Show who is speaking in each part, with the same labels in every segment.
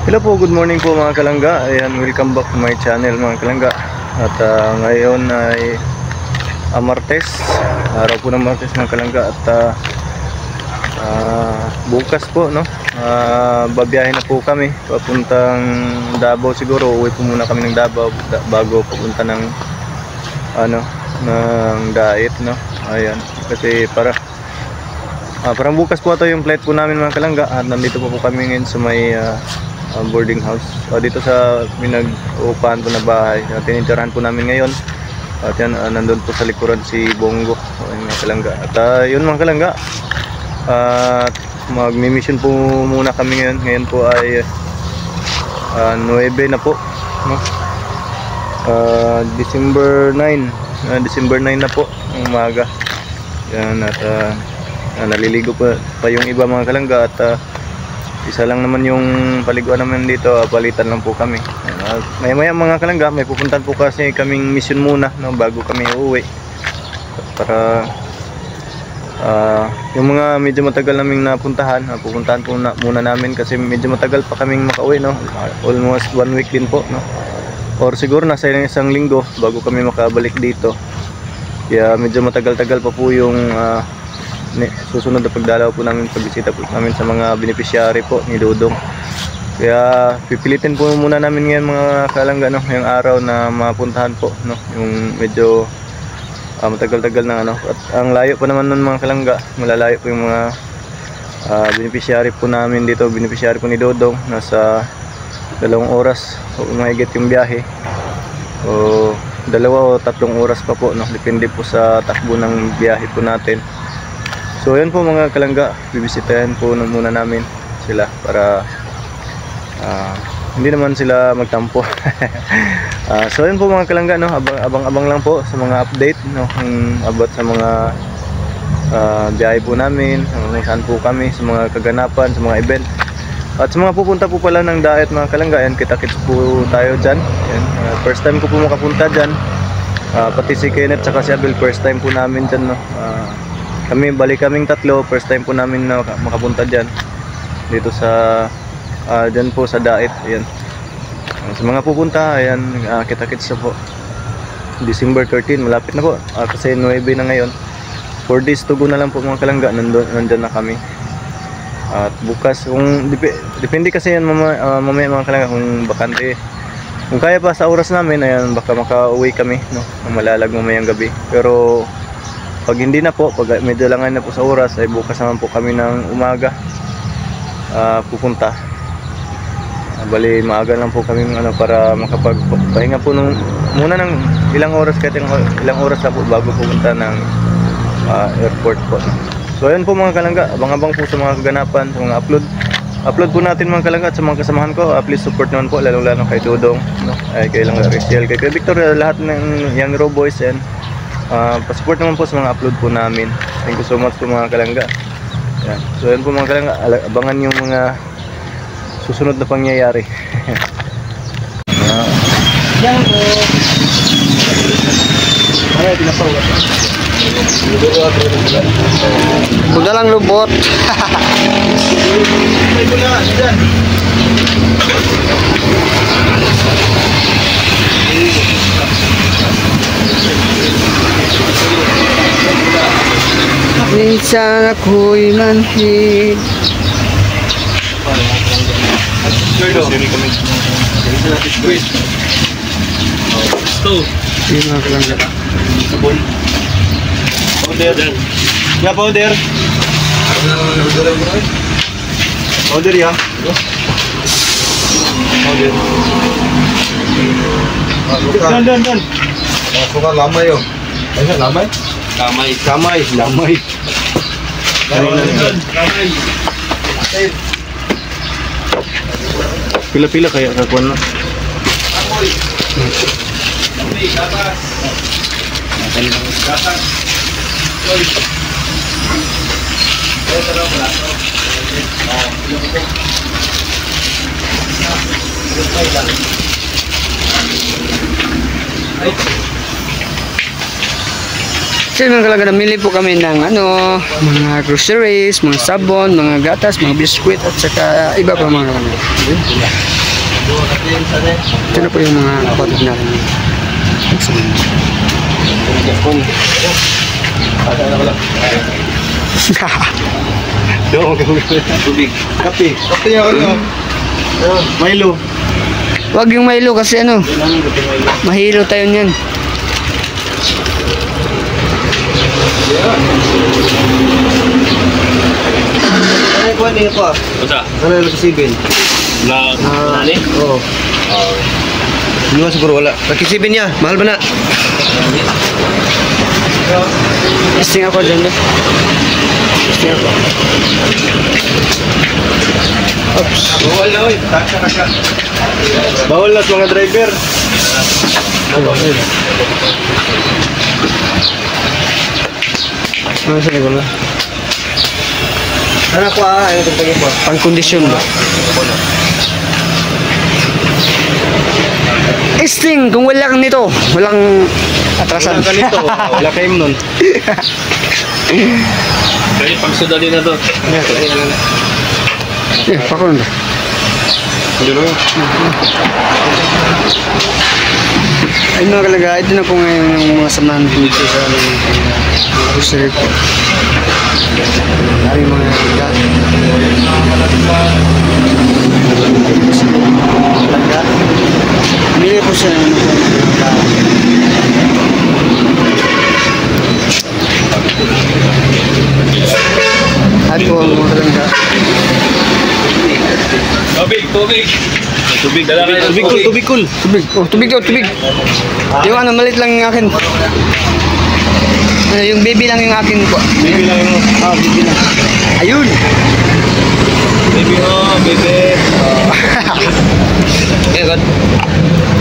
Speaker 1: Hello po, good morning po mga kalangga. Ayan, welcome back to my channel mga kalangga. At ngayon ay Martes, araw po ng Martes mga kalangga. At bukas po, no, babiyahin na po kami papuntang Davao. Siguro uwi po muna kami ng Davao bago papunta ng Dait, no. Ayan, kasi parang bukas po ito yung flight po namin mga kalangga. At nandito po kami ngayon sa may boarding house dito sa minag-uupahan po na bahay. Tinitirahan po namin ngayon. At yan, nandun po sa likuran si Bongo. Ayun mga kalangga. At yun mga kalangga, magmi-mission po muna kami ngayon. Ngayon po ay 9 na po, no? December 9 na po ng umaga. Yan, at naliligo pa yung iba mga kalangga. At isa lang naman yung paliguan naman dito, palitan lang po kami. Maya mga kalangga, may pupuntahan po kasi kaming mission muna, no, bago kami uuwi. Para yung mga medyo matagal naming napuntahan, pupuntahan po muna namin kasi medyo matagal pa kaming makauwi, no. Almost 1 week din po, no. Or siguro nasa isang linggo bago kami makabalik dito. Kaya medyo matagal-tagal pa po yung susunod na pagdalaw po namin, pagbisita po namin sa mga beneficiary po ni Dudong. Kaya pipilitin po muna namin ngayon mga kalangga, no, yung araw na mapuntahan po, no, yung medyo matagal-tagal na at ang layo pa naman nun mga kalangga. Malalayo po yung mga beneficiary po namin dito, beneficiary po ni Dudong. Nasa 2 oras o mahigit yung biyahe, o 2 o 3 oras pa po, no, depende po sa takbo ng biyahe po natin. So yan po mga kalangga, bibisitahin po muna namin sila para hindi naman sila magtampo. So yan po mga kalangga, no, abang-abang lang po sa mga update, no, about sa mga biyahe po namin, kung saan po kami, sa mga kaganapan, sa mga event. At sa mga pupunta po pala ng Dait mga kalangga, yan, kita-kits po tayo dyan. Yan, first time ko po makapunta dyan, pati si Kenneth saka si Abel, first time po namin dyan, no. Balik kaming 3, first time po namin na makapunta dyan, dito sa dyan po sa Dait. Ayan, sa mga pupunta, ayan, kita-kits po December 13, malapit na po, kasi 9 na ngayon. 4 days to go na lang po mga kalangga, nandyan na kami. At bukas, kung depende kasi yan mamaya mga kalangga, kung bakante, kung kaya pa sa oras namin, ayan, baka makauwi kami, no, malalag mamayang gabi. Pero pag hindi na po, pag medyo langan na po sa oras, ay bukas naman po kami ng umaga pupunta. Bali maaga lang po kami para makapagpahinga po muna ng ilang oras, kahit ilang oras na po bago pupunta ng airport po. So ayun po mga kalangga, abang-abang po sa mga kaganapan, sa mga upload po natin mga kalangga. At sa mga kasamahan ko, please support naman po, lalo kay Dudong, no, ay kay Langga Riciel, kay Victor, lahat ng Young Raw Boys, and pa-support naman po sa mga upload po namin. Thank you so much po mga kalangga. Yan. So yan po mga kalangga, abangan yung mga susunod na pangyayari.
Speaker 2: Yan po.
Speaker 1: Ay, tinapawa.
Speaker 2: Udah lang lubot. Minsan ako'y manhid.
Speaker 1: Powder. Ya, powder. Powder ya. Powder. Dan.
Speaker 3: Suka lamay yo. Ay, lamay? Kamay.
Speaker 1: Pila-pila kaya kakuan no.
Speaker 2: So mga kalangga, namili po kami ng ano, mga groceries, mga sabon, mga gatas, mga biskwit at saka iba pa mga kalangga. Ito na po yung mga kapatid natin.
Speaker 3: Tubig. Kape. Kape yan ano. Milo.
Speaker 2: Wag yung Milo kasi ano, mahilo tayo niyan.
Speaker 3: Ay, kuha niyo pa.
Speaker 4: Basta,
Speaker 3: Ano yung nakisibin?
Speaker 4: nani?
Speaker 3: Oo. Hindi mo siguro wala. Nakisibin niya. Mahal ba na?
Speaker 2: Testing ako dyan. Testing ako. Oops.
Speaker 3: Bawal na oy. Taka. Bawal na sa mga driver.
Speaker 2: Ano sa likod na?
Speaker 3: Ano ko Ano itong tagin mo?
Speaker 2: Pang-kondisyon ba? Testing, kung wala kang nito, walang atrasan.
Speaker 3: Wala ka nito. Wala kayong nun.
Speaker 4: Kaya pagsuda din na to.
Speaker 2: Pakon ba?
Speaker 3: Hindi lang.
Speaker 2: Ayun mga kalaga, ito na po ngayon yung mga samahan dito sa grocery po. Dari mga kalaga. Mili po siya ng at po ang mga kalaga.
Speaker 4: Tubig. Tubig, dala kayo.
Speaker 3: Tubig cool.
Speaker 2: Tubig, oh tubig daw, tubig. Yung ano, malit lang yung akin. Ano, yung baby lang yung akin po.
Speaker 3: Baby lang yung...
Speaker 2: Baby lang. Ayun!
Speaker 3: Baby mo, baby.
Speaker 4: Eh, God.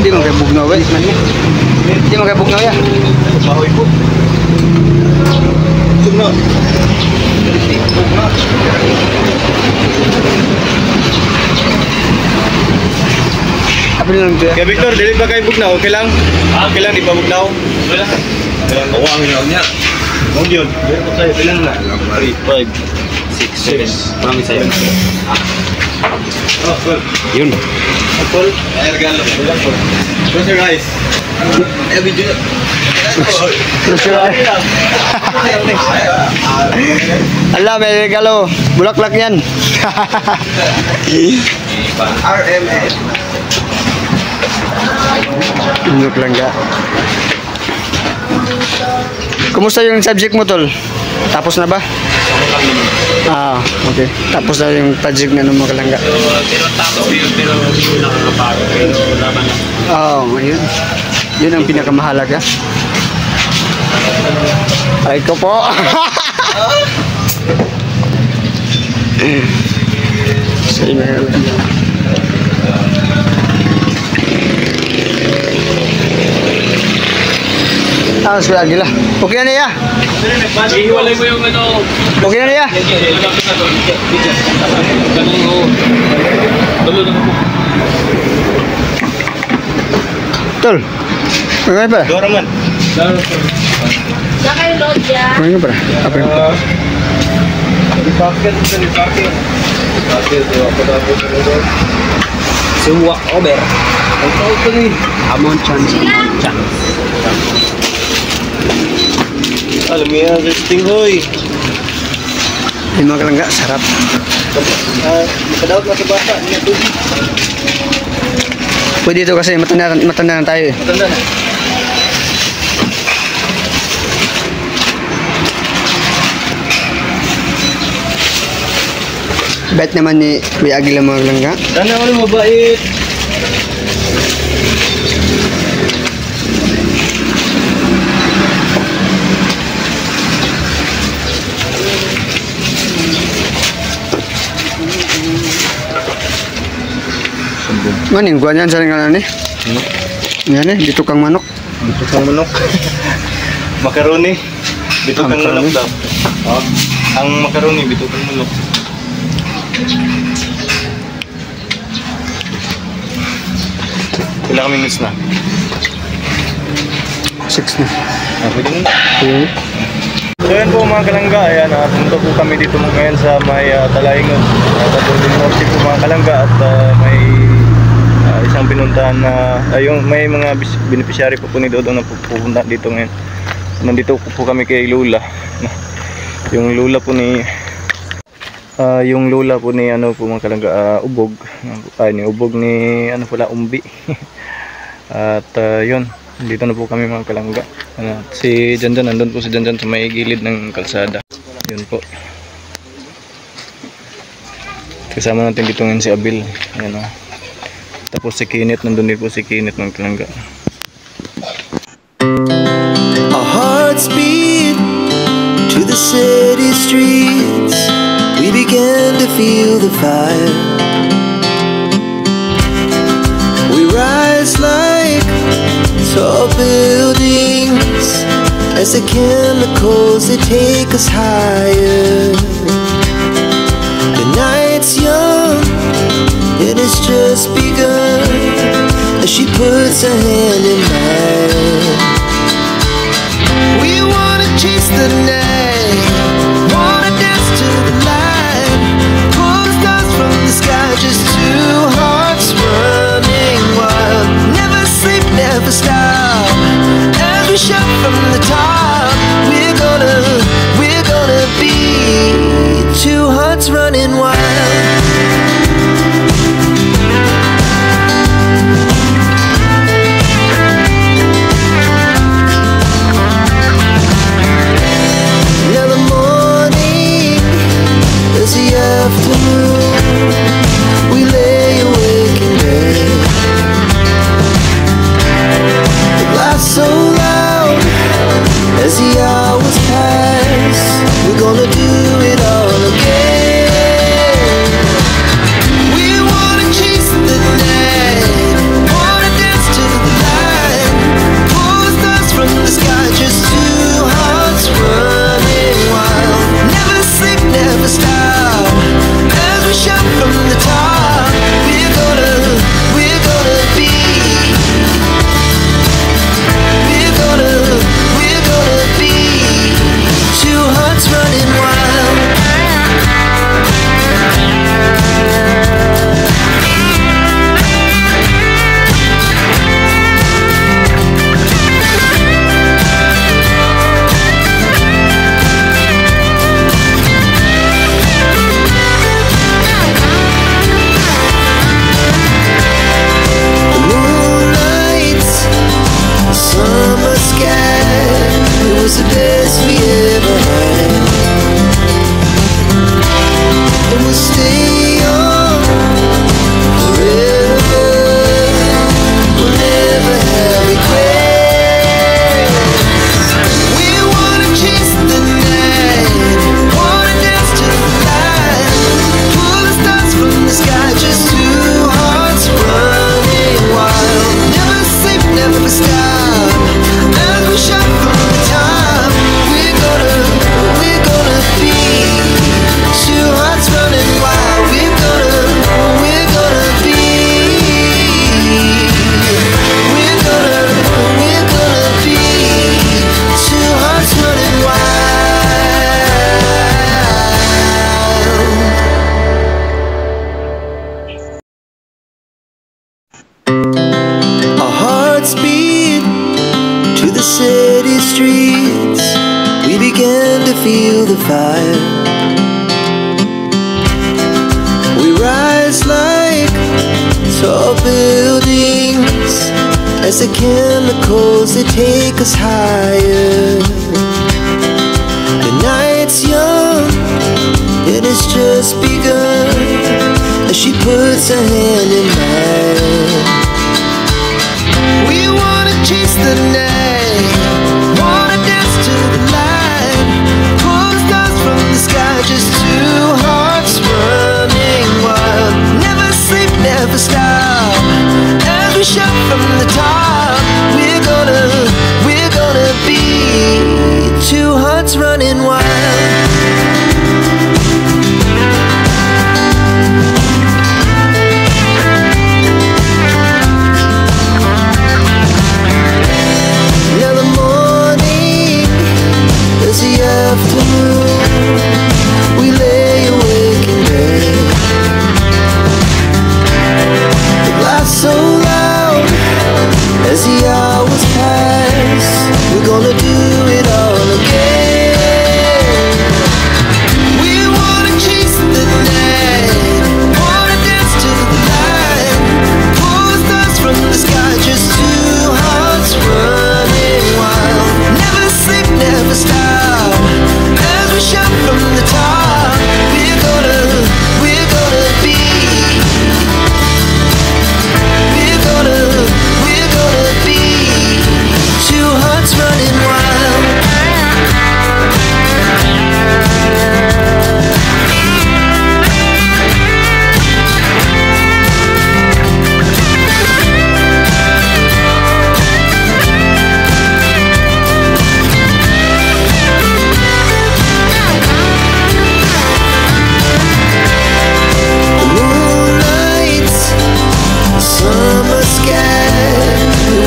Speaker 2: Hindi mo kayo bugnaw eh. Hindi mo kayo bugnaw ya.
Speaker 3: Bahoy po. Sumno.
Speaker 2: Apa lang ito?
Speaker 3: Kaya Victor, dili ba kayo bugnaw? Okay lang? Okay lang, di pa bugnaw? Wala. Awang niya. Mong yun. Dili ko sa'yo. Ilan na? 3, 5, 6, 7. Marami sa'yo. Oh, cool.
Speaker 2: Yun.
Speaker 3: Cool. Ay, regalo. Close your eyes. Eh, video.
Speaker 2: Ala, may regalo. Bulaklak yan.
Speaker 3: RMS.
Speaker 2: Inok lang ka. Kumusta yung subject mo, Tol? Tapos na ba? Okay. Tapos na yung project na mga kalangga.
Speaker 4: Pero tapos pero hindi ko nakakapagod. Pero laban na.
Speaker 2: Ayun. Yun ang pinakamahalaga. Ay ko po. Sa email. Sige Agila. Okay na niya.
Speaker 4: Ihiwalay mo yung ano.
Speaker 2: Okay na niya.
Speaker 4: Ganun o. Tulo na po.
Speaker 2: Tol. Okay pa.
Speaker 3: Dora man.
Speaker 5: Saka yung load ya.
Speaker 2: Okay pa. Apa yung
Speaker 3: Dipaket, bisa dipaket. Dipaket, apa dapat dulu.
Speaker 4: Suwak over.
Speaker 3: Ang tawag ko ni.
Speaker 2: Amon chance.
Speaker 3: Alam mo yan, resting hoy.
Speaker 2: Yung mga kalangga, sarap.
Speaker 3: Makadaot na sa bata. Hindi na tubig.
Speaker 2: Pwede ito kasi matanda na tayo eh.
Speaker 3: Matanda na.
Speaker 2: Bait naman ni Kuya Agila mga kalangga.
Speaker 3: Sana ako mabait.
Speaker 2: Maning kuha niyan sa nga ni. Yan eh, dito kang manok.
Speaker 3: Dito kang manok. Macaroni. Dito kang manok daw. Oh. Ang macaroni, dito kang manok. Ilang minutes na?
Speaker 2: 6 na.
Speaker 3: Pwede na.
Speaker 2: Okay.
Speaker 1: So yan po mga kalangga, ayan, punta po kami dito ngayon sa may Talaingog, Tabuling Norte po mga kalangga, at may isang pinuntahan na may mga beneficiary po ni Dodong na pupunta dito ngayon. Nandito po kami kay Lula. Yung Lula po ni ano po mga kalangga, Ubog. Ni Ubog ni ano pala, Umbi. At yun, dito na po kami mga kalangga. Si Janjan, nandun po si Janjan sa may gilid ng kalsada. Yun po. Kasama natin dito ngayon si Abil. Ayan, tapos si Kinit, nandun din po si Kinit mga kalangga.
Speaker 5: Our hearts beat to the city streets. We began to feel the fire. We rise like tall buildings as the chemicals they take us higher. The night's young, it has just begun as she puts her hand in mine. We wanna chase the night, wanna dance to the light, pull the stars from the sky, just two hearts running wild. Never sleep, never stop, as we shout from the top. We're gonna be two hearts running wild. We lay awake in bed. The laughs so loud as the hours pass. We're gonna do it all again. We wanna chase the night, wanna dance to the light, pull the stars from the sky, just two hearts running wild. Never sleep, never stop, as we shout from the top. We're gonna be. We're gonna be two hearts running wild. Summer sky, it was the best we ever had. And we'll stay on forever. We'll never have regrets. We wanna chase the night, wanna dance to the light, pull the stars from the sky, just two hearts running wild. Never sleep, never stop. We shout from the top. We're gonna be two hearts running wild. We're gonna be. We're gonna be two hearts running wild. Our hearts beat to the city streets. We began to feel the fire. We rise like tall buildings as the chemicals they take us higher. The night's young, it has just begun as she puts her hand in mine. We wanna chase the night, wanna dance to the light, pull the stars from the sky, just two hearts running wild. Never sleep, never stop, as we shout from the top. We're gonna be two hearts running wild. Now the morning is the afternoon.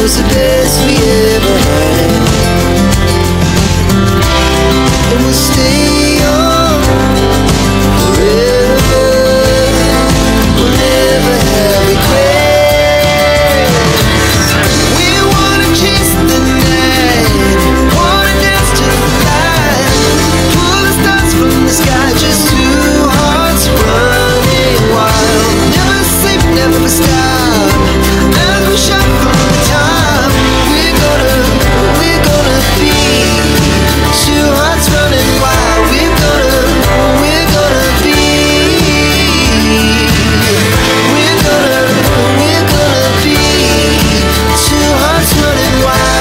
Speaker 5: was the best we ever had. And we'll stay on forever. We'll never have regrets. We wanna chase the night, wanna dance to the light, pull the stars from the sky, just two hearts running wild. Never sleep, never stop, as we shot from the top. We're gonna be two hearts running wild. We're gonna be. We're gonna be two hearts running wild.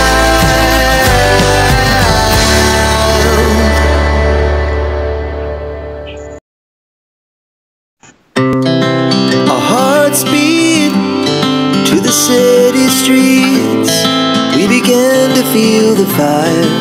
Speaker 5: Our hearts beat to the city streets. We began to feel the fire.